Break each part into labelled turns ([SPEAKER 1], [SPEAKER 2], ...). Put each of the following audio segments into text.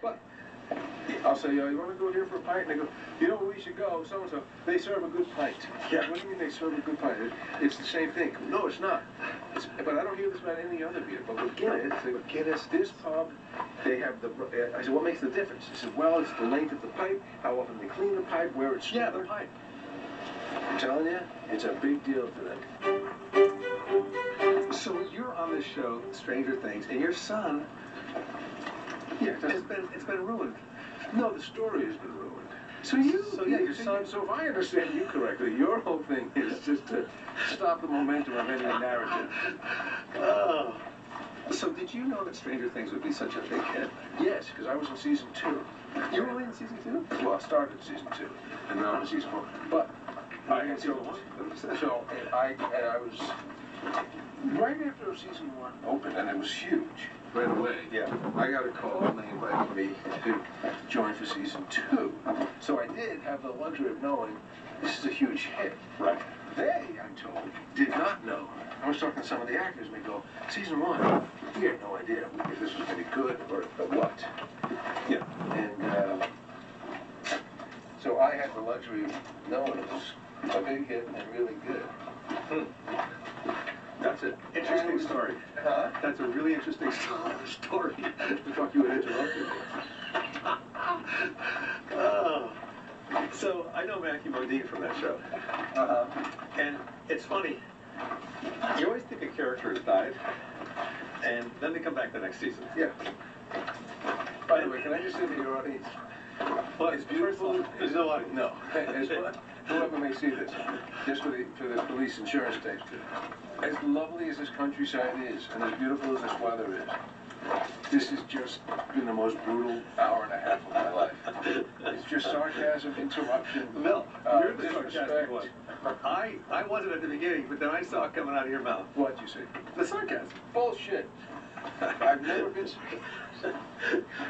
[SPEAKER 1] But I'll say, you want to go here for a pint? And they go, you know where we should go? So-and-so. They serve a good pint.
[SPEAKER 2] Yeah.
[SPEAKER 1] What do you mean they serve a good pint? It's the same thing. No, it's not. But I don't hear this about any other beer. But with Guinness, this pub, they have the... I said, what makes the difference? He said, well, it's the length of the pipe, how often they clean the pipe, where it's stored.
[SPEAKER 2] Yeah, the pipe.
[SPEAKER 1] I'm telling you, it's a big deal to them.
[SPEAKER 2] So you're on this show, Stranger Things, and your son...
[SPEAKER 1] Yeah,
[SPEAKER 2] it's been ruined.
[SPEAKER 1] No, the story has been ruined.
[SPEAKER 2] So your son...
[SPEAKER 1] So if I understand you correctly, your whole thing is just to stop the momentum of any narrative.
[SPEAKER 2] Oh. So did you know that Stranger Things would be such a big hit?
[SPEAKER 1] Yes, because I was in season 2.
[SPEAKER 2] You were only in season 2?
[SPEAKER 1] Well, I started season 2, and now I'm in season 4. But I had
[SPEAKER 2] season 1.
[SPEAKER 1] So I was right after season 1 opened, and it was huge. Right away,
[SPEAKER 2] yeah.
[SPEAKER 1] I got a call and they invited me to join for season 2. So I did have the luxury of knowing this is a huge hit.
[SPEAKER 2] Right.
[SPEAKER 1] They, I'm told, did not know. I was talking to some of the actors and they go, season 1, we had no idea if this was going to be good or what.
[SPEAKER 2] Yeah.
[SPEAKER 1] And so I had the luxury of knowing it was a big hit and really good.
[SPEAKER 2] That's an interesting story.
[SPEAKER 1] Huh?
[SPEAKER 2] That's a really interesting story.
[SPEAKER 1] The fuck you would interrupt me.
[SPEAKER 2] Oh. So I know Matthew Modine from that show. And it's funny. You always think a character has died, and then they come back the next season.
[SPEAKER 1] Yeah. By the way, can I just say to your audience?
[SPEAKER 2] Well,
[SPEAKER 1] it's beautiful.
[SPEAKER 2] There's no audience.
[SPEAKER 1] No. Whoever may see this, just for the police insurance tapes. As lovely as this countryside is, and as beautiful as this weather is, this has just been the most brutal hour and a half of my life. It's just sarcasm, interruption,
[SPEAKER 2] Mel, you're the
[SPEAKER 1] disrespect.
[SPEAKER 2] sarcastic one. I wasn't at the beginning, but then I saw it coming out of your mouth.
[SPEAKER 1] What'd you say?
[SPEAKER 2] The sarcasm.
[SPEAKER 1] Bullshit. I've never been...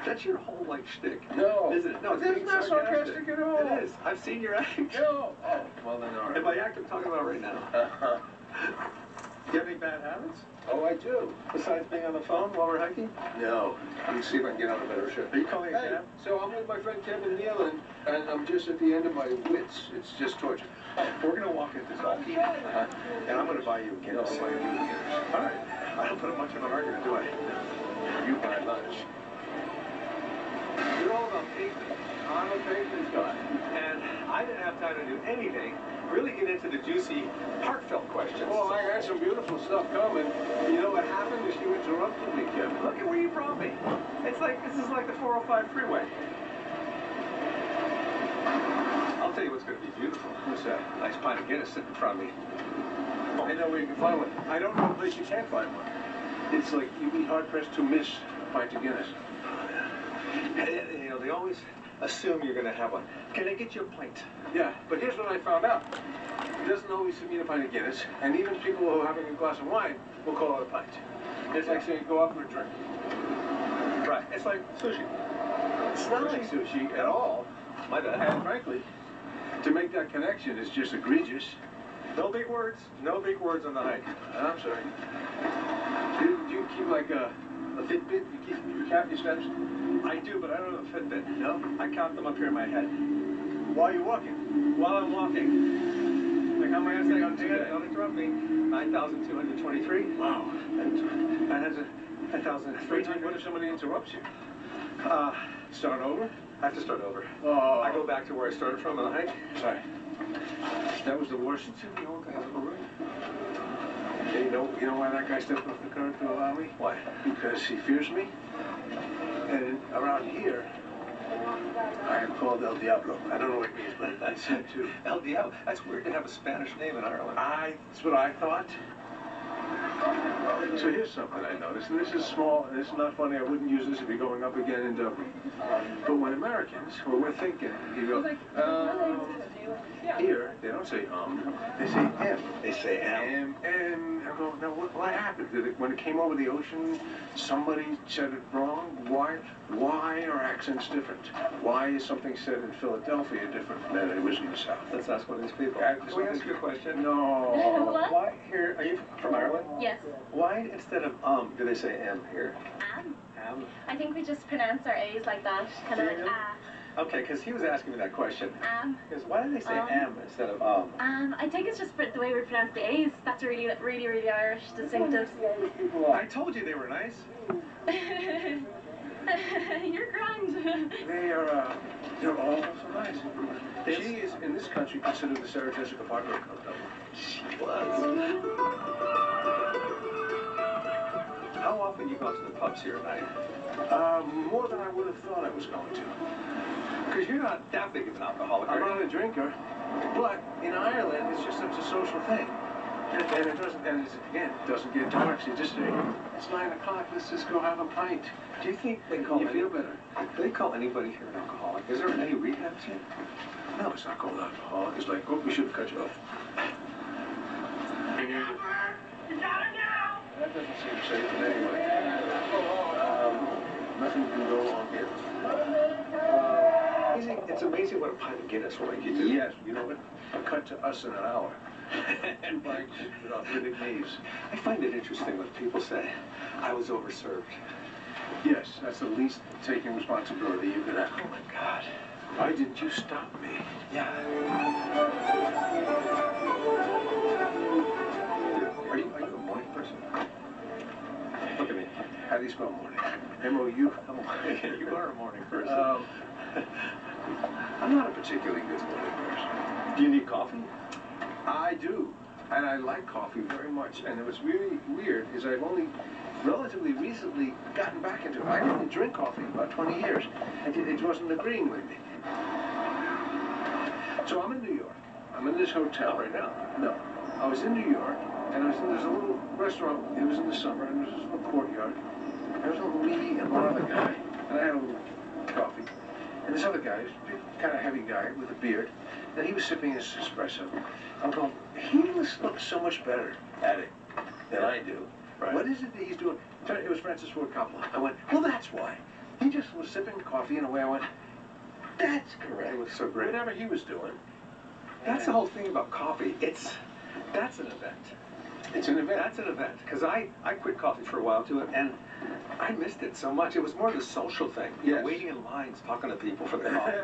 [SPEAKER 2] That's your whole, like, shtick.
[SPEAKER 1] No.
[SPEAKER 2] Isn't it? No,
[SPEAKER 1] it's not sarcastic at all.
[SPEAKER 2] It is. I've seen your act.
[SPEAKER 1] No. Oh, well then, all right.
[SPEAKER 2] And by act I'm talking about right now. Do you have any bad habits?
[SPEAKER 1] Oh, I do.
[SPEAKER 2] Besides being on the phone while we're hiking?
[SPEAKER 1] No. Let me see if I can get on a better ship.
[SPEAKER 2] Are you calling a cab?
[SPEAKER 1] So I'm with my friend Kevin Neal, and I'm just at the end of my wits. It's just torture.
[SPEAKER 2] We're going to walk into Zalky, and I'm going to buy you a Guinness.
[SPEAKER 1] No, I'll buy you a Guinness.
[SPEAKER 2] All right. I don't put much of an argument, do I?
[SPEAKER 1] You buy lunch.
[SPEAKER 2] You're all about pavement. I'm a pavement guy. And I didn't have time to do anything, really get into the juicy, heartfelt questions.
[SPEAKER 1] Oh, I got some beautiful stuff coming. You know what happened is you interrupted me, Kevin.
[SPEAKER 2] Look at where you brought me. It's like, this is like the 405 freeway. I'll tell you what's going to be beautiful.
[SPEAKER 1] What's that?
[SPEAKER 2] Nice pint of Guinness sitting in front of me.
[SPEAKER 1] I know where you can find one. I don't know a place you can't find one. It's like you'd be hard-pressed to miss a pint of Guinness.
[SPEAKER 2] And, you know, they always assume you're going to have one. Can I get you a pint?
[SPEAKER 1] Yeah, but here's what I found out. It doesn't always mean a pint of Guinness, and even people who are having a glass of wine will call it a pint. It's like saying, go out for a drink.
[SPEAKER 2] Right. It's like sushi.
[SPEAKER 1] It's not like sushi at all.
[SPEAKER 2] My bad.
[SPEAKER 1] And frankly, to make that connection is just egregious.
[SPEAKER 2] No big words. No big words on the hike.
[SPEAKER 1] I'm sorry. Do you keep like a Fitbit? You count your steps?
[SPEAKER 2] I do, but I don't have a Fitbit.
[SPEAKER 1] No?
[SPEAKER 2] I count them up here in my head.
[SPEAKER 1] While you're walking?
[SPEAKER 2] While I'm walking. Like how many minutes I got today? Don't interrupt me. 9,223.
[SPEAKER 1] Wow.
[SPEAKER 2] And 9,300.
[SPEAKER 1] What if somebody interrupts you? Start over?
[SPEAKER 2] I have to start over.
[SPEAKER 1] Oh.
[SPEAKER 2] I go back to where I started from on the hike.
[SPEAKER 1] Sorry. That was the worst.
[SPEAKER 2] The old guy has a balloon.
[SPEAKER 1] Yeah, you know why that guy stepped off the curb to allow me?
[SPEAKER 2] Why?
[SPEAKER 1] Because he fears me. And around here, I am called El Diablo. I don't know what it means, but it's him too.
[SPEAKER 2] El Diablo. That's weird to have a Spanish name in Ireland.
[SPEAKER 1] That's what I thought. So here's something I noticed, and this is small, and this is not funny. I wouldn't use this if you're going up again in Dublin. But when Americans, or we're thinking, you go, here, they don't say they say M.
[SPEAKER 2] They say M.
[SPEAKER 1] And I go, now what happened? When it came over the ocean, somebody said it wrong? Why are accents different? Why is something said in Philadelphia different than it was in the South?
[SPEAKER 2] Let's ask one of these people.
[SPEAKER 1] Can
[SPEAKER 2] we ask you a question?
[SPEAKER 1] No.
[SPEAKER 3] What?
[SPEAKER 2] Why here? Are you from Ireland?
[SPEAKER 3] Yes.
[SPEAKER 2] Why instead of do they say M here?
[SPEAKER 3] I think we just pronounce our A's like that, kind of like ah.
[SPEAKER 2] Okay, because he was asking me that question. Because why do they say instead of
[SPEAKER 3] I think it's just the way we pronounce the A's. That's really, really, really Irish, distinctive.
[SPEAKER 2] I told you they were nice.
[SPEAKER 3] You're grand.
[SPEAKER 1] They're all so nice. She is, in this country, considered the Sarah Jessica Parker of double.
[SPEAKER 2] She was. How often do you go to the pubs here at night?
[SPEAKER 1] More than I would have thought I was going to.
[SPEAKER 2] Because you're not that big of an alcoholic,
[SPEAKER 1] I'm not a drinker, but in Ireland, it's just such a social thing. And it doesn't, and again, it doesn't get dark. So you just say, it's 9 o'clock, let's just go have a pint.
[SPEAKER 2] Do you think they call
[SPEAKER 1] you feel better?
[SPEAKER 2] Do they call anybody here an alcoholic? Is there any rehabs here?
[SPEAKER 1] No, it's not called alcoholic. It's like, oh, we should have cut you off.
[SPEAKER 3] You got her now!
[SPEAKER 1] That doesn't seem safe in any way. Nothing can go wrong here.
[SPEAKER 2] It's amazing what a pint of Guinness will make you do.
[SPEAKER 1] Yes, you know what? Cut to us in an hour. 2 bites with arthritic knees.
[SPEAKER 2] I find it interesting when people say, I was overserved.
[SPEAKER 1] Yes, that's the least taking responsibility you could have.
[SPEAKER 2] Oh my God.
[SPEAKER 1] Why didn't you stop me?
[SPEAKER 2] Yeah. Are you a morning person? Look at me.
[SPEAKER 1] How do you spell morning? M-O-U?
[SPEAKER 2] You are a morning person.
[SPEAKER 1] I'm not a particularly good morning person.
[SPEAKER 2] Do you need coffee?
[SPEAKER 1] I do. And I like coffee very much. And what's really weird is I've only relatively recently gotten back into it. I didn't drink coffee in about 20 years. It wasn't agreeing with me. So I'm in New York. I'm in this hotel.
[SPEAKER 2] Right now?
[SPEAKER 1] No. I was in New York, and there's a little restaurant. It was in the summer, and there was this little courtyard. There was a little lady and one other guy. And I had a little coffee. And this other guy, kind of heavy guy with a beard, and he was sipping his espresso. I'm going, he looks so much better at it than I do. Right. What is it that he's doing? It was Francis Ford Coppola. I went, well, that's why. He just was sipping coffee in a way I went, that's correct.
[SPEAKER 2] It was so great.
[SPEAKER 1] Whatever he was doing.
[SPEAKER 2] That's the whole thing about coffee. That's an event.
[SPEAKER 1] It's an event.
[SPEAKER 2] That's an event. Because I quit coffee for a while too, and I missed it so much. It was more the social thing. You know, waiting in lines, talking to people for the coffee.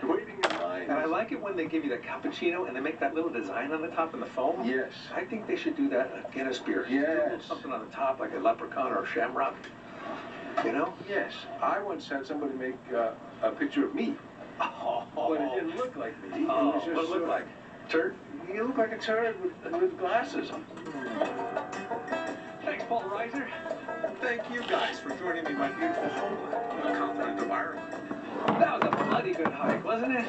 [SPEAKER 1] Waiting in lines.
[SPEAKER 2] And I like it when they give you the cappuccino and they make that little design on the top in the foam.
[SPEAKER 1] Yes.
[SPEAKER 2] I think they should do that in a Guinness beer.
[SPEAKER 1] Yes.
[SPEAKER 2] Something on the top like a leprechaun or a shamrock. You know?
[SPEAKER 1] Yes. I once had somebody make a picture of me.
[SPEAKER 2] Oh.
[SPEAKER 1] But it didn't look like me.
[SPEAKER 2] Oh,
[SPEAKER 1] It was just
[SPEAKER 2] what did it look like? Turd?
[SPEAKER 1] You look like a turd with glasses.
[SPEAKER 2] Thanks, Paul Reiser. And thank you guys for joining me in my beautiful homeland on the continent of Ireland. That was a bloody good hike, wasn't it?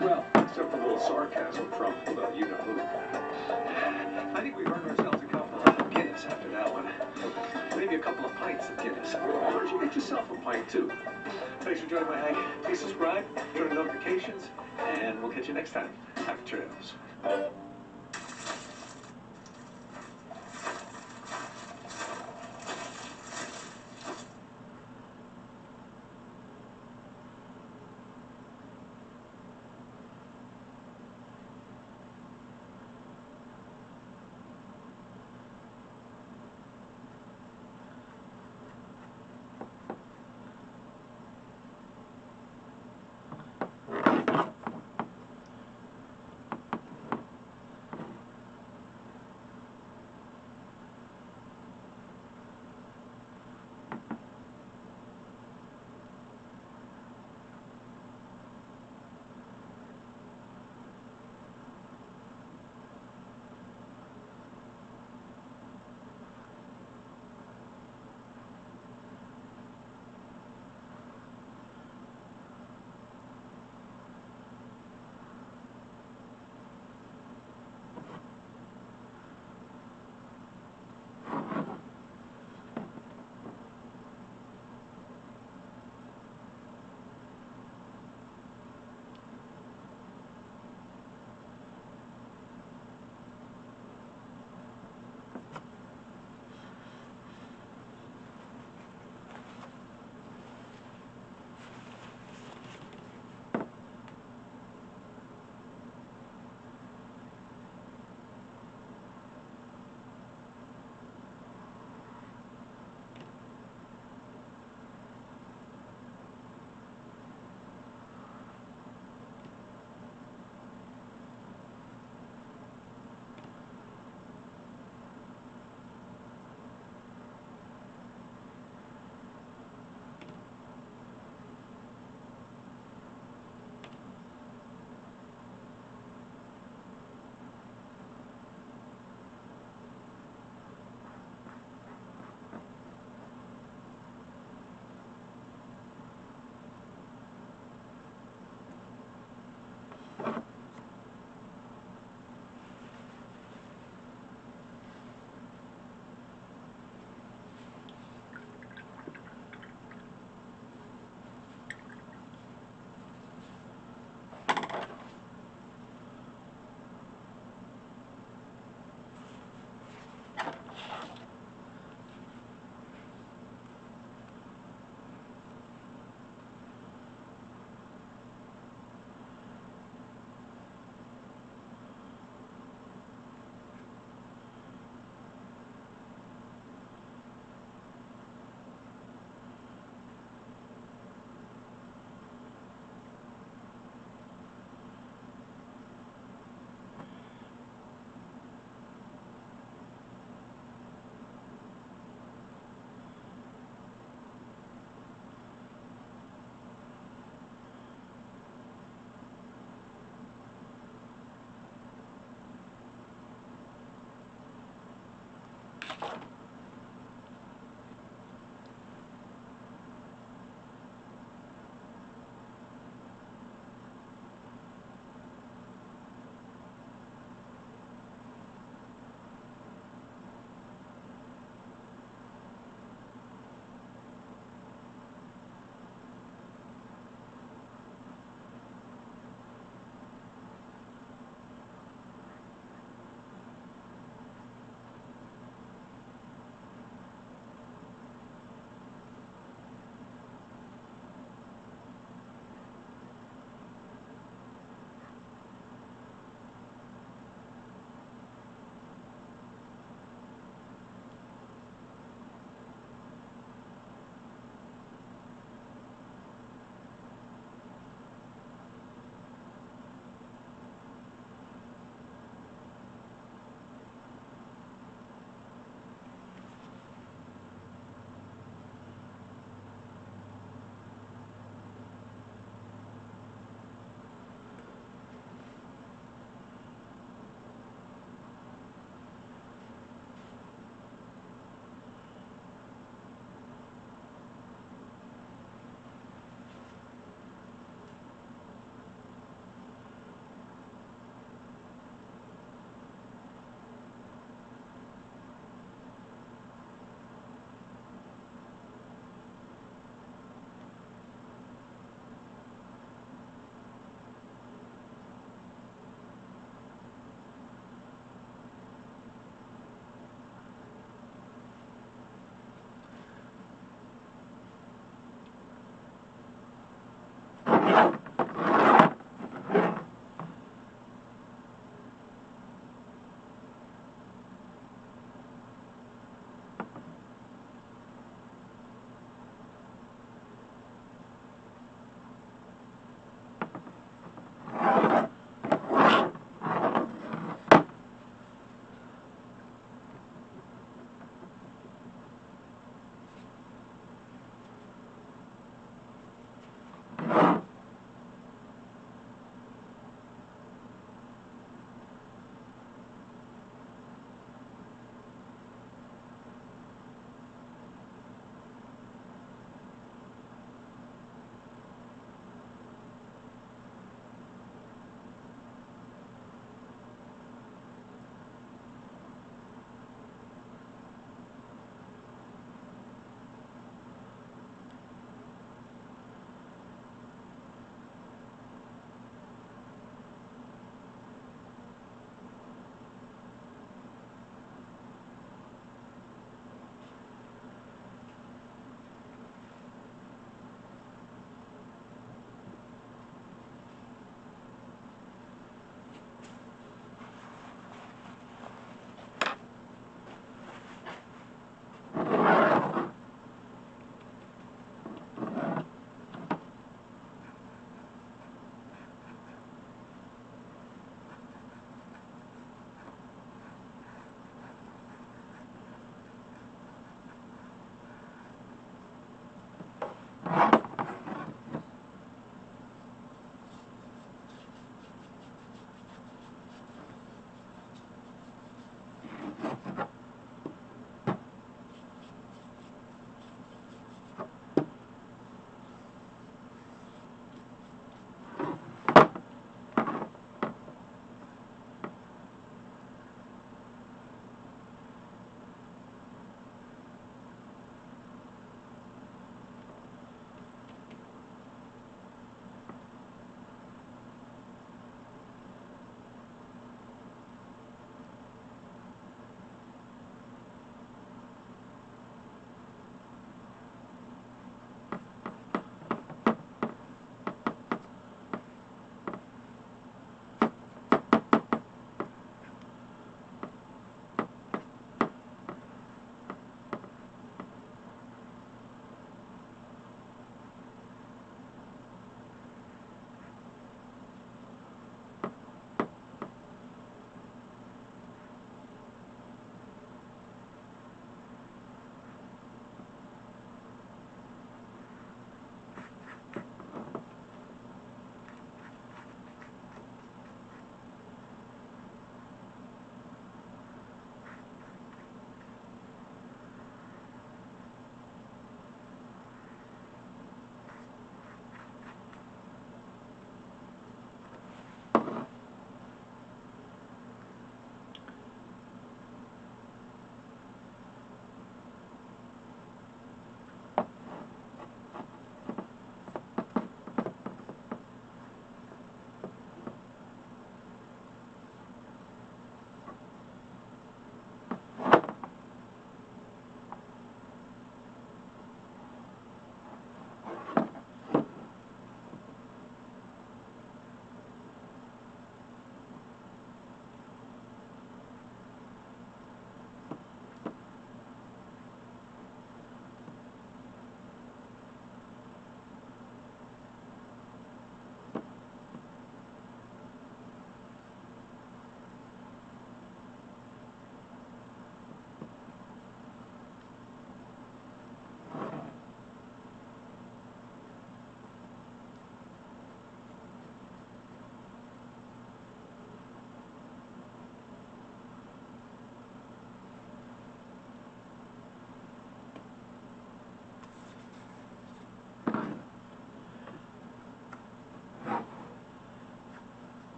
[SPEAKER 2] Well, except for a little sarcasm from, well, you know who. I think we've earned ourselves a couple of Guinness after that one. Maybe a couple of pints of Guinness. Why don't you get yourself a pint, too? Thanks for joining my hike. Please subscribe, turn on notifications, and we'll catch you next time. Happy trails.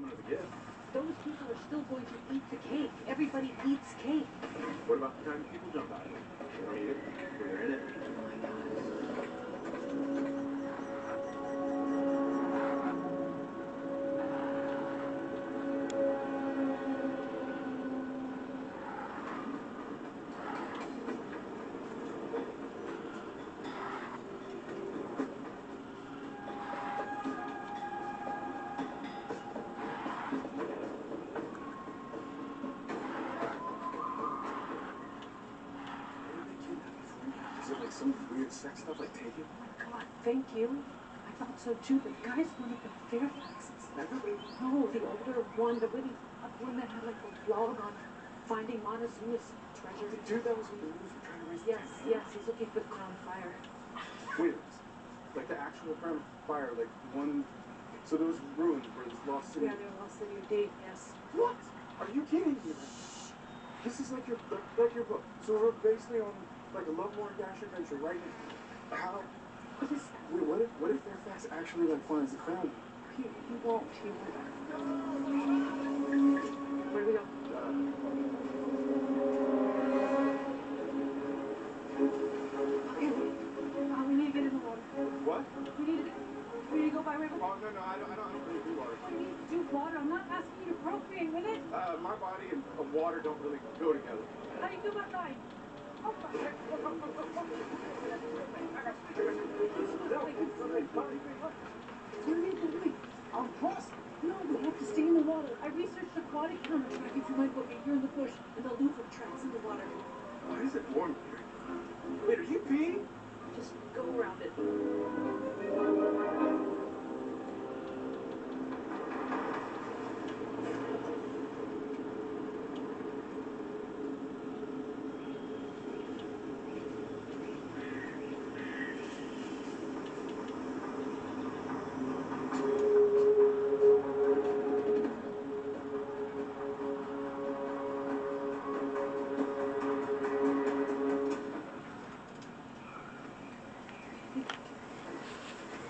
[SPEAKER 4] fulfillment of the gift.
[SPEAKER 5] Those people are still going to eat the cake. Everybody eats cake.
[SPEAKER 4] What about the time people jump out of it? They don't eat it, but they're in it.
[SPEAKER 5] Oh my God.
[SPEAKER 4] Is it like some weird sex stuff, like taking?
[SPEAKER 5] Oh my God, thank you. I thought so too, but guys went up in Fairfaxes.
[SPEAKER 4] Everybody?
[SPEAKER 5] No, the older one, the really up one that had like a blog on finding Montezuma's treasure.
[SPEAKER 4] The dude that was in the news for trying to raise
[SPEAKER 5] Yes, yes, he's looking for the crown fire.
[SPEAKER 4] Wait, like the actual crown of fire, like the one. So those ruins where this lost city.
[SPEAKER 5] Yeah, they're lost city of date, yes.
[SPEAKER 4] What? Are you kidding me? This is like your book. So we're basically on like a Lovemoor Dash adventure, right? How?
[SPEAKER 5] What is
[SPEAKER 4] Wait, what if Fairfax actually like finds the crown?
[SPEAKER 5] he won't. Where do we go? Okay, we need to get in the water.
[SPEAKER 4] What?
[SPEAKER 5] We need to go by river.
[SPEAKER 4] Oh no, I don't really do water.
[SPEAKER 5] We need to do water. I'm not asking you to procreate with it.
[SPEAKER 4] My body and water don't really go together.
[SPEAKER 5] How do you feel about dying? Oh, what are you doing?
[SPEAKER 4] I'm crossing.
[SPEAKER 5] No, we have to stay in the water. I researched aquatic counter tracking for my book, and you're in the bush, and they'll look for tracks in the water.
[SPEAKER 4] Why is it warm here? Wait, are you peeing?
[SPEAKER 5] Just go around it.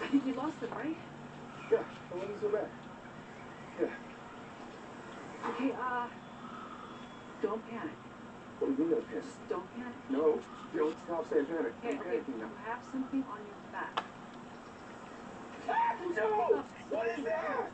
[SPEAKER 5] I think you lost it, right?
[SPEAKER 4] Yeah, it wasn't so bad. Yeah.
[SPEAKER 5] Okay, don't panic.
[SPEAKER 4] What do you mean no panic?
[SPEAKER 5] Just don't panic.
[SPEAKER 4] No, don't stop saying panic.
[SPEAKER 5] Okay,
[SPEAKER 4] I'm
[SPEAKER 5] okay,
[SPEAKER 4] panicking
[SPEAKER 5] you
[SPEAKER 4] now.
[SPEAKER 5] have something on your back.
[SPEAKER 4] No! What is that?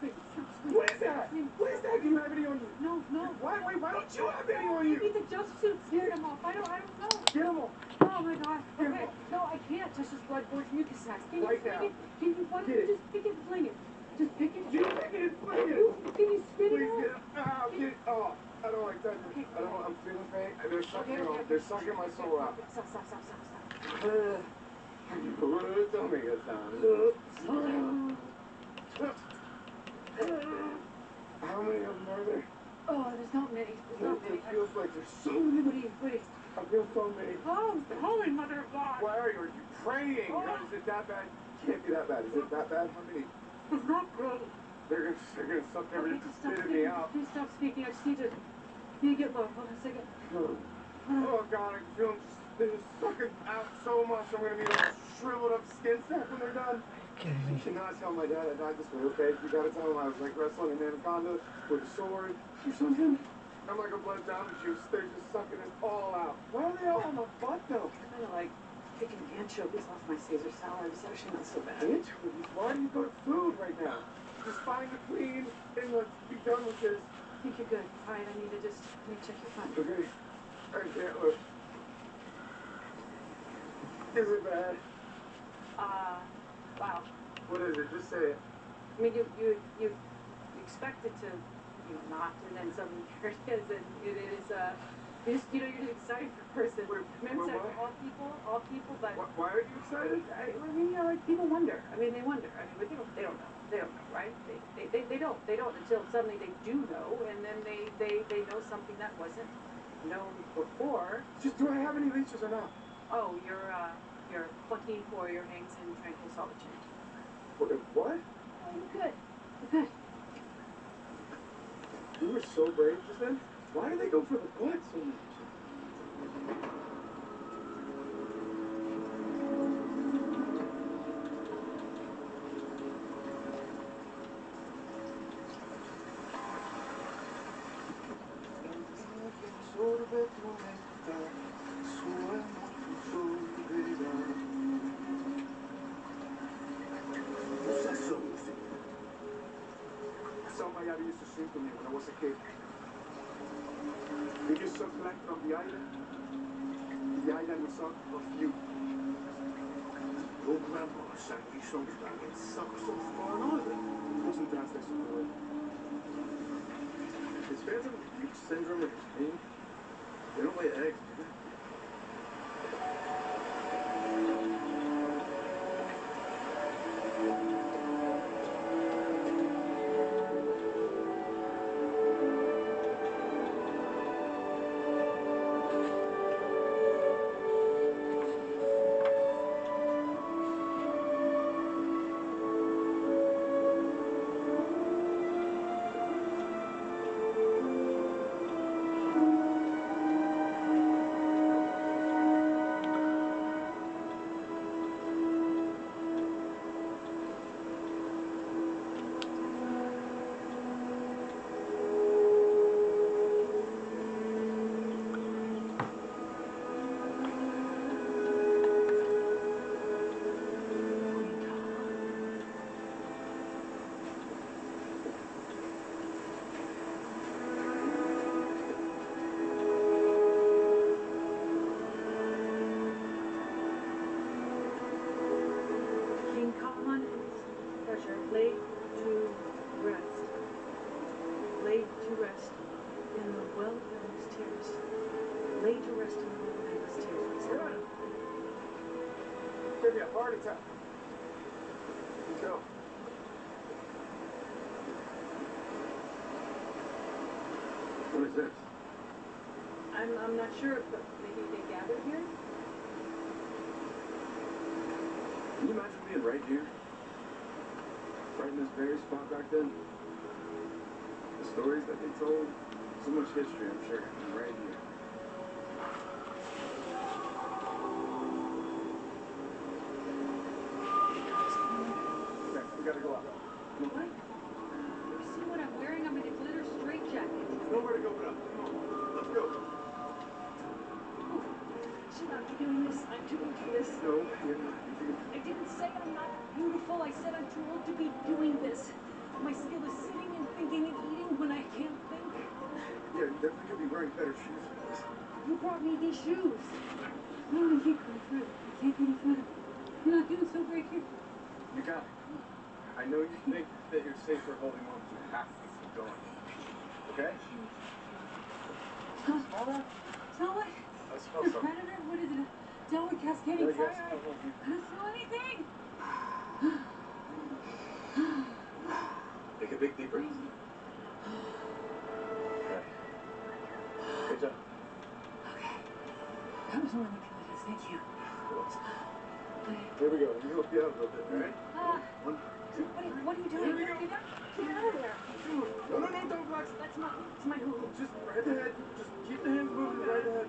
[SPEAKER 4] What is that? What is that? Do you have any on you?
[SPEAKER 5] No, no.
[SPEAKER 4] Why don't you have any on
[SPEAKER 5] Maybe
[SPEAKER 4] you?
[SPEAKER 5] the jumpsuit scared him off. I don't know.
[SPEAKER 4] Get them all.
[SPEAKER 5] Oh my God.
[SPEAKER 4] Get 'em
[SPEAKER 5] Okay.
[SPEAKER 4] off.
[SPEAKER 5] No, I can't touch this blood-borne mucus sac. Can you
[SPEAKER 4] Right
[SPEAKER 5] fling
[SPEAKER 4] now.
[SPEAKER 5] it? Can you, why don't
[SPEAKER 4] Get
[SPEAKER 5] you
[SPEAKER 4] it.
[SPEAKER 5] just pick it and fling it? Just pick it.
[SPEAKER 4] You pick it and fling it.
[SPEAKER 5] Can you spit
[SPEAKER 4] Please
[SPEAKER 5] it out?
[SPEAKER 4] get it. Ow, get it. Oh, I don't like that.
[SPEAKER 5] Okay.
[SPEAKER 4] I don't know. I'm feeling pain. They're sucking,
[SPEAKER 5] Okay.
[SPEAKER 4] they're sucking my soul out.
[SPEAKER 5] Stop.
[SPEAKER 4] Don't make a sound. How many of them are there?
[SPEAKER 5] Oh, there's not many. There's not many.
[SPEAKER 4] It feels like there's so many.
[SPEAKER 5] What are you?
[SPEAKER 4] I feel so many.
[SPEAKER 5] Oh, holy mother of God.
[SPEAKER 4] Why are you praying? Is it that bad? Can't be that bad. Is it that bad for me?
[SPEAKER 5] It's not great.
[SPEAKER 4] They're gonna suck everything
[SPEAKER 5] Just
[SPEAKER 4] to
[SPEAKER 5] stop
[SPEAKER 4] spit me
[SPEAKER 5] speaking.
[SPEAKER 4] out.
[SPEAKER 5] Please stop speaking. I just need to get low. Hold on a second.
[SPEAKER 4] Oh God, I feel they're just sucking out so much. I'm gonna be like shriveled up skin sack when they're done. You cannot tell my dad I died this way, okay? You gotta tell him I was like wrestling an anaconda with a sword or something. I'm like a blood zombie juice. They're just sucking it all out. Why are they all on my butt though?
[SPEAKER 5] Kind of like picking anchovies off my Caesar salad. It's actually not so bad.
[SPEAKER 4] Anchovies? Why do you go to food right now? Just find the queen and let's be done with this.
[SPEAKER 5] I think you're good. All right, let me check your phone.
[SPEAKER 4] Okay. I can't look. Is it bad?
[SPEAKER 5] Wow.
[SPEAKER 4] What is it? Just say it.
[SPEAKER 5] I mean, you expect it to, not, and then suddenly here it is, and it is, you're just excited for a person. Remember,
[SPEAKER 4] what?
[SPEAKER 5] all people, but.
[SPEAKER 4] Why are you excited?
[SPEAKER 5] I mean, like, people wonder. I mean, they wonder. I mean, but they don't know. They don't know, right? They don't until suddenly they do know, and then they know something that wasn't known before.
[SPEAKER 4] Just do I have any leeches or not?
[SPEAKER 5] Oh, you're plucking for your eggs in tranquil solitude.
[SPEAKER 4] What?
[SPEAKER 5] Oh, you're good. You're good.
[SPEAKER 4] You were so brave just then. Why do they go for the butt so much? tu neta, sueño tu soledad. What's that song you sing? A song my daddy used to sing to me when I was a kid. You just suck black from the island will suck of you. Your grandma sang these songs back in sucks off Foreign Island. Wasn't fantastic support. His fans have Fuchs syndrome with his team. They don't lay eggs, do they?
[SPEAKER 5] Laid to rest. Laid to rest in the well of his tears. Laid to rest in the well of his tears.
[SPEAKER 4] Good. Give me a heart attack. Let's go. What is this?
[SPEAKER 5] I'm not sure, but maybe they gathered here?
[SPEAKER 4] Can you imagine being right here? Right in this very spot back then? The stories that they told, so much history, I'm sure, right here. Okay, we gotta go out. Come on.
[SPEAKER 5] What? You see what I'm wearing? I'm in a glitter straitjacket.
[SPEAKER 4] Nowhere to go but up. Come on, let's go.
[SPEAKER 5] Should not be doing this. I'm too old for this.
[SPEAKER 4] No, you're not.
[SPEAKER 5] I didn't say I'm not beautiful. I said I'm too old to be doing this. My skill is sitting and thinking and eating when I can't think.
[SPEAKER 4] Yeah, you definitely could be wearing better shoes for this.
[SPEAKER 5] You brought me these shoes. No, I can't go further. I can't go any further. I'm not doing so great here.
[SPEAKER 4] You got it. I know you think that you're safer holding on, but you have to keep going. Okay? Smell that?
[SPEAKER 5] Smell what?
[SPEAKER 4] I smell
[SPEAKER 5] A
[SPEAKER 4] something.
[SPEAKER 5] predator? What is it? A downward cascading
[SPEAKER 4] Yeah,
[SPEAKER 5] fire?
[SPEAKER 4] yes,
[SPEAKER 5] I don't smell anything.
[SPEAKER 4] Take a big deep breath. Okay. Good job.
[SPEAKER 5] Okay. That was more than Pilates. Thank you.
[SPEAKER 4] Here we go. Let me help you out a little bit, alright? One, two.
[SPEAKER 5] What are you doing?
[SPEAKER 4] Here we go.
[SPEAKER 5] Get out of there.
[SPEAKER 4] No, don't flex.
[SPEAKER 5] That's my hoo-hoo.
[SPEAKER 4] Just right ahead. Just keep the hands moving right ahead.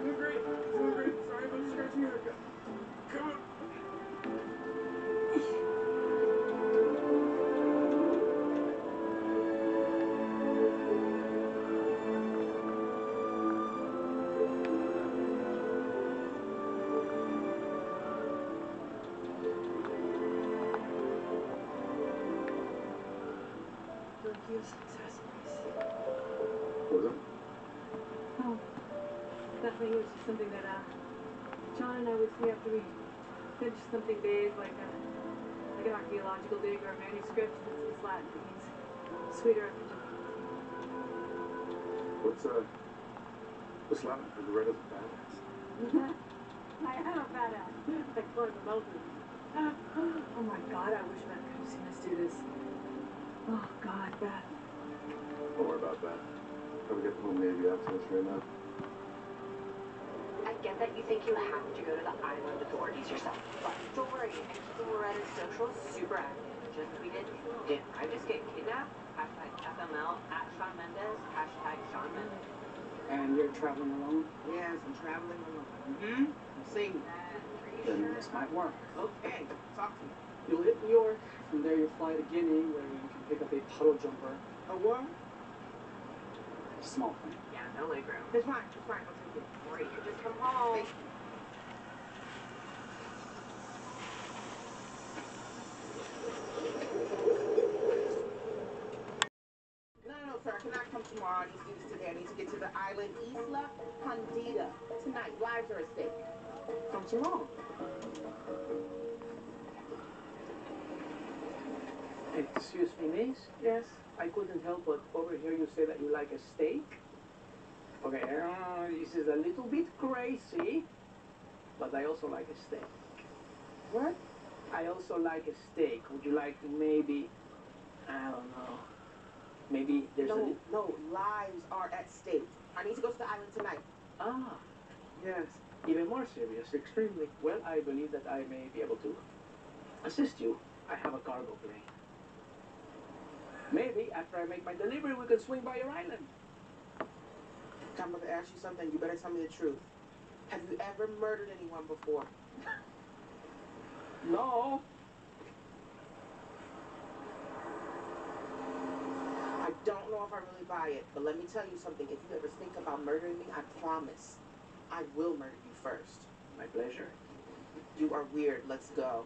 [SPEAKER 4] Doing great. Doing great. Sorry about scratching your haircut. Come on.
[SPEAKER 5] Accessories.
[SPEAKER 4] What was that?
[SPEAKER 5] Oh, nothing. It was just something that John and I would see after we finished something big, like an archaeological dig or a manuscript. It's Latin. It means sweeter after dinner.
[SPEAKER 4] What's Latin for Loretta's a badass?
[SPEAKER 5] I am a badass. I climbed the mountain. Oh my God! I wish Matt could have seen us do this. Oh God, Beth.
[SPEAKER 4] Don't worry about that. Probably get the whole Navy out to us right now.
[SPEAKER 6] I get that you think you have to go to the island authorities yourself, but don't worry, I'm keeping Loretta's socials super active. Just tweeted, did I just get kidnapped? Hashtag FML, at Shawn Mendes, hashtag Shawn Mendes.
[SPEAKER 7] And you're traveling alone?
[SPEAKER 6] Yes, I'm traveling alone. Mm-hmm.
[SPEAKER 7] See,
[SPEAKER 6] Then
[SPEAKER 7] this might work.
[SPEAKER 6] Okay, talk to me.
[SPEAKER 7] You'll hit New York. From there, you'll fly to Guinea, where you can pick up a puddle jumper.
[SPEAKER 6] A what?
[SPEAKER 7] Small thing.
[SPEAKER 6] Yeah, no legroom.
[SPEAKER 5] It's fine, it's fine, I'll take it.
[SPEAKER 6] Or you could just come home.
[SPEAKER 8] No, sir, I cannot come tomorrow. I need to do this today. I need to get to the island Isla Condita tonight. Lives are at stake.
[SPEAKER 7] Something wrong. Excuse me, miss? Yes? I couldn't help but overhear you say that you like a steak. Okay, this is a little bit crazy, but I also like a steak.
[SPEAKER 8] What?
[SPEAKER 7] I also like a steak. Would you like to maybe, I don't know, maybe there's
[SPEAKER 8] No, lives are at stake. I need to go to the island tonight.
[SPEAKER 7] Ah, yes. Even more serious, extremely. Well, I believe that I may be able to assist you. I have a cargo plane. Maybe after I make my delivery, we can swing by your island.
[SPEAKER 8] I'm about to ask you something. You better tell me the truth. Have you ever murdered anyone before?
[SPEAKER 7] No.
[SPEAKER 8] I don't know if I really buy it, but let me tell you something. If you ever think about murdering me, I promise I will murder you first.
[SPEAKER 7] My pleasure.
[SPEAKER 8] You are weird. Let's go.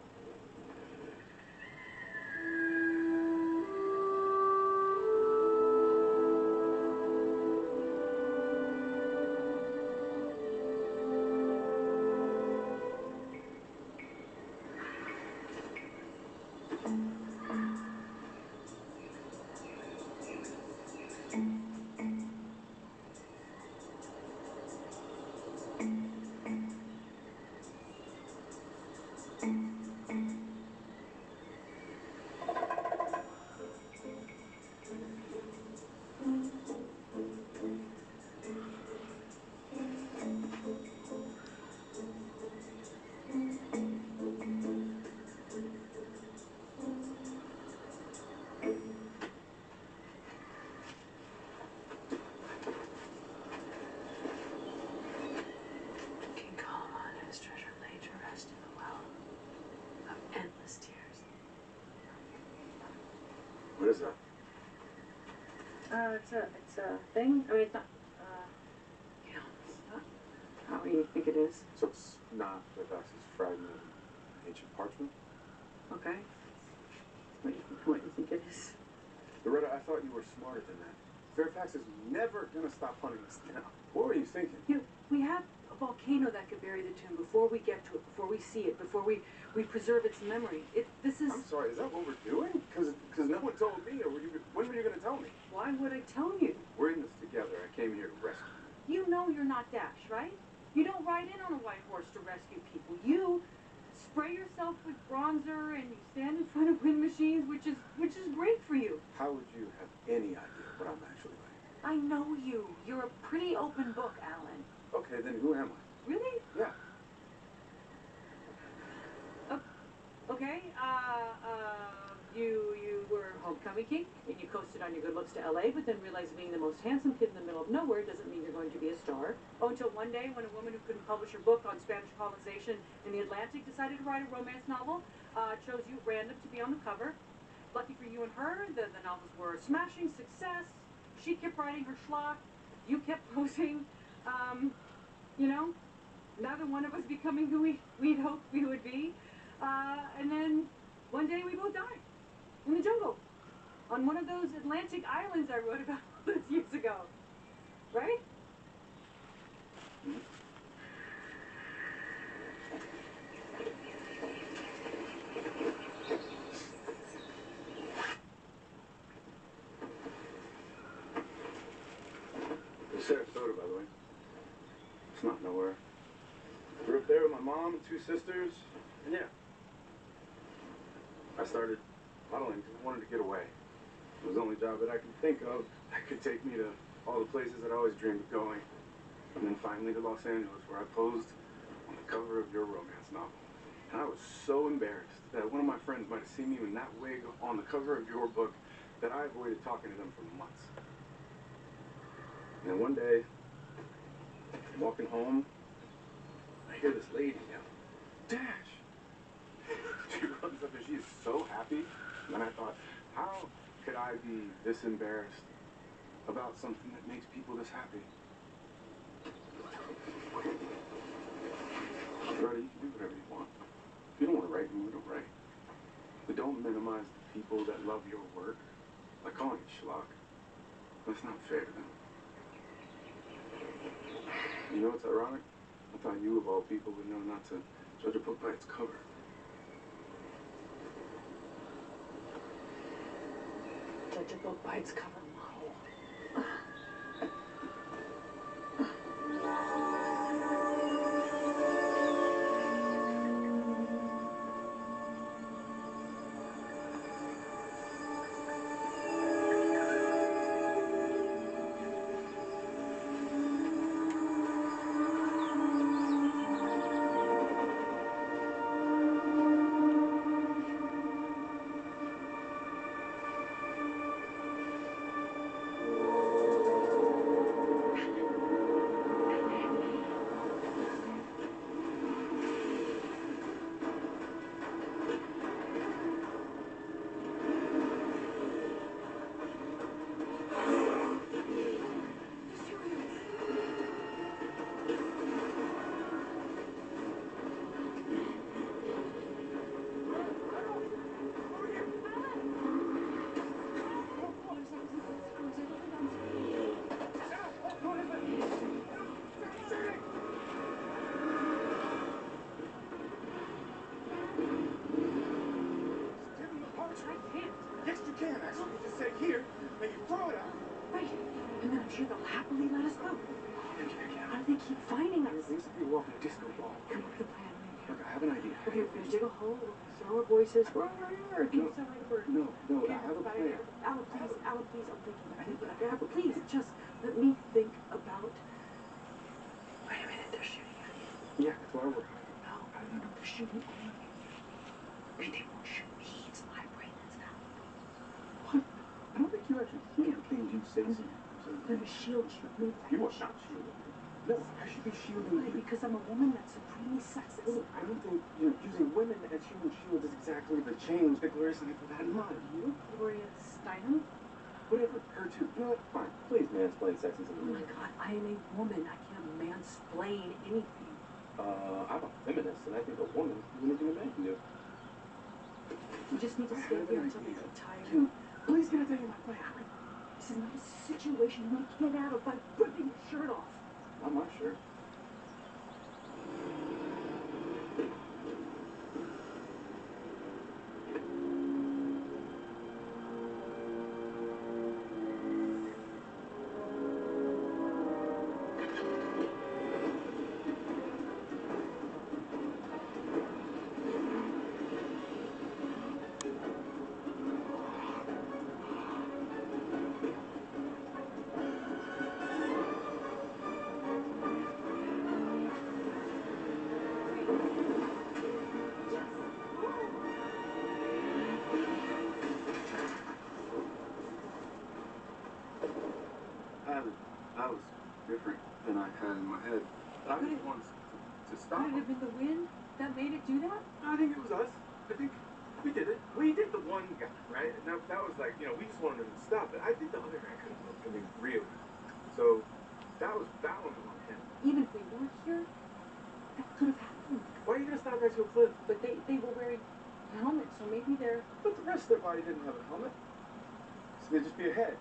[SPEAKER 1] What is that?
[SPEAKER 5] It's a thing. I mean, it's not, you know, it's not how you think it is.
[SPEAKER 4] So it's not Fairfax's fragment of ancient parchment?
[SPEAKER 5] Okay. What you think it is?
[SPEAKER 4] Loretta, I thought you were smarter than that. Fairfax is never gonna stop hunting us down. What were you thinking?
[SPEAKER 5] We have a volcano that could bury the tomb before we get to it, before we see it, before we preserve its memory. This is...
[SPEAKER 4] I'm sorry, is that what we're doing? Because no one told me, or when were you gonna tell me?
[SPEAKER 5] Why would I tell you?
[SPEAKER 4] We're in this together. I came here to rescue you.
[SPEAKER 5] You know you're not Dash, right? You don't ride in on a white horse to rescue people. You spray yourself with bronzer and you stand in front of wind machines, which is great for you.
[SPEAKER 4] How would you have any idea what I'm actually like?
[SPEAKER 5] I know you. You're a pretty open book, Alan.
[SPEAKER 4] Okay, then who am I?
[SPEAKER 5] Really?
[SPEAKER 4] Yeah.
[SPEAKER 5] Okay, you were homecoming king, and you coasted on your good looks to LA, but then realized being the most handsome kid in the middle of nowhere doesn't mean you're going to be a star. Oh, until one day when a woman who couldn't publish her book on Spanish colonization in the Atlantic decided to write a romance novel, chose you random to be on the cover. Lucky for you and her, the novels were a smashing success. She kept writing her schlock, you kept posing, you know, neither one of us becoming who we'd hoped we would be. And then one day we both died in the jungle on one of those Atlantic islands I wrote about all those years ago. Right?
[SPEAKER 4] It's Sarasota, by the way. It's not nowhere. Grew up there with my mom and two sisters, and yeah. I started modeling because I wanted to get away. It was the only job that I could think of that could take me to all the places that I always dreamed of going. And then finally to Los Angeles, where I posed on the cover of your romance novel. And I was so embarrassed that one of my friends might have seen me in that wig on the cover of your book that I avoided talking to them for months. And then one day, I'm walking home, I hear this lady yell, "Dash!" She runs up and she is so happy. And I thought, how could I be this embarrassed about something that makes people this happy. Brother, you can do whatever you want. If you don't want to write, you don't write. But don't minimize the people that love your work by calling it schlock. That's not fair to them. You know what's ironic? I thought you, of all people, would know not to judge a book by its cover.
[SPEAKER 5] Judge a book by its cover.
[SPEAKER 4] Yes, you can, actually. You just say here, and you throw it out.
[SPEAKER 5] Right. And then I'm sure they'll happily let us go. How do they keep finding us?
[SPEAKER 4] Basically, we're walking a disco ball.
[SPEAKER 5] Come up with a plan, maybe.
[SPEAKER 4] Look, I have an idea.
[SPEAKER 5] Okay, we're gonna dig a hole, we're gonna throw our voices. We're on our yard.
[SPEAKER 4] No.
[SPEAKER 5] Sound like a bird.
[SPEAKER 4] No,
[SPEAKER 5] Okay,
[SPEAKER 4] I have a plan.
[SPEAKER 5] Alan, please, I'm thinking. Alan, please, just let me think about... Wait a minute, they're shooting at you.
[SPEAKER 4] Yeah, that's why we're hiding.
[SPEAKER 5] No, they're shooting at you. Okay, they won't shoot me, it's my brain that's now. What?
[SPEAKER 4] I don't think you actually hear the things you say sometimes.
[SPEAKER 5] They're to shield you.
[SPEAKER 4] You are not shielding me. No, I should be shielding
[SPEAKER 5] Why?
[SPEAKER 4] you.
[SPEAKER 5] Because I'm a woman that's supremely sexist.
[SPEAKER 4] Well, I don't think using women as human shields is exactly the change that Gloria Steinem had in mind.
[SPEAKER 5] You? Gloria Steinem?
[SPEAKER 4] Whatever, her too. You know what? Fine. Please mansplain sexism.
[SPEAKER 5] Oh my God, I am a woman. I can't mansplain anything.
[SPEAKER 4] I'm a feminist, and I think a woman is anything a man can do.
[SPEAKER 5] We just need to stay here until they get tired.
[SPEAKER 4] Dude, please can I tell you my plan?
[SPEAKER 5] This is not a situation you want to get out of by ripping your shirt off.
[SPEAKER 4] Not my shirt. That was different than I had in my head. I just wanted to stop
[SPEAKER 5] Could it have been the wind that made it do that?
[SPEAKER 4] I think it was us. I think we did it. We did the one guy, right? And that was like, we just wanted him to stop it. I think the other guy could have looked at me really. So that was on him.
[SPEAKER 5] Even if we weren't here, that could have happened.
[SPEAKER 4] Why are you gonna stop next to a cliff?
[SPEAKER 5] But they were wearing helmets, so maybe they're...
[SPEAKER 4] But the rest of their body didn't have a helmet. So they'd just be ahead.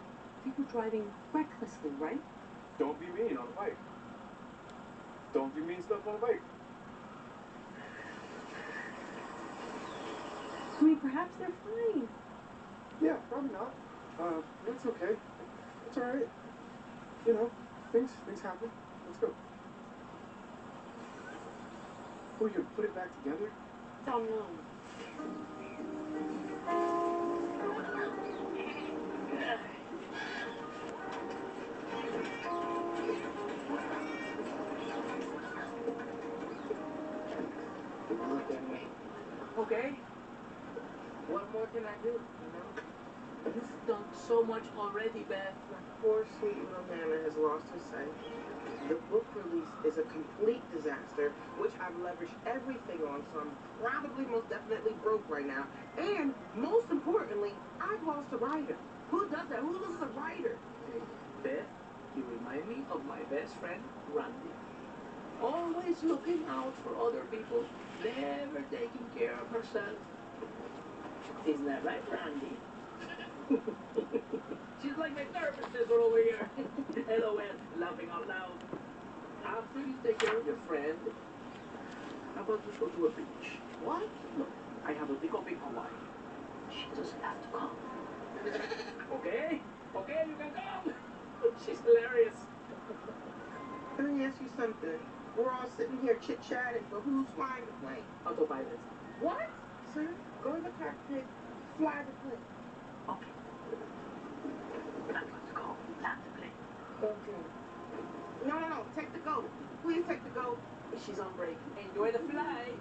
[SPEAKER 5] They were driving recklessly, right?
[SPEAKER 4] Don't be mean on a bike. Don't do mean stuff on a bike.
[SPEAKER 5] I mean, perhaps they're fine.
[SPEAKER 4] Yeah, probably not. That's okay. It's alright. Things happen. Let's go. Oh, you gonna put it back together?
[SPEAKER 5] Oh, no. Okay. What more can I do, You've done so much already, Beth.
[SPEAKER 8] My poor sweet little Nana has lost her sight. The book release is a complete disaster, which I've leveraged everything on, so I'm probably most definitely broke right now. And most importantly, I've lost a writer. Who does that? Who loses a writer?
[SPEAKER 7] Beth, you remind me of my best friend, Randy. Always looking out for other people, never taking care of herself. Isn't that right, Randy? She's like my therapist sister over here. LOL, laughing out loud. After you take care of your friend, how about we go to a beach? What? Look, I have a big up in Hawaii. She doesn't have to come. Okay? Okay, you can come. She's hilarious.
[SPEAKER 8] Let me ask you something. We're all sitting here chit-chatting, but who's flying the plane?
[SPEAKER 7] Autopilot. What?
[SPEAKER 8] Sir, go to the cockpit, fly the plane.
[SPEAKER 7] Okay. I'm going to go land the plane.
[SPEAKER 8] Okay. No, take the go. Please take the go.
[SPEAKER 7] She's on break. Enjoy the flight.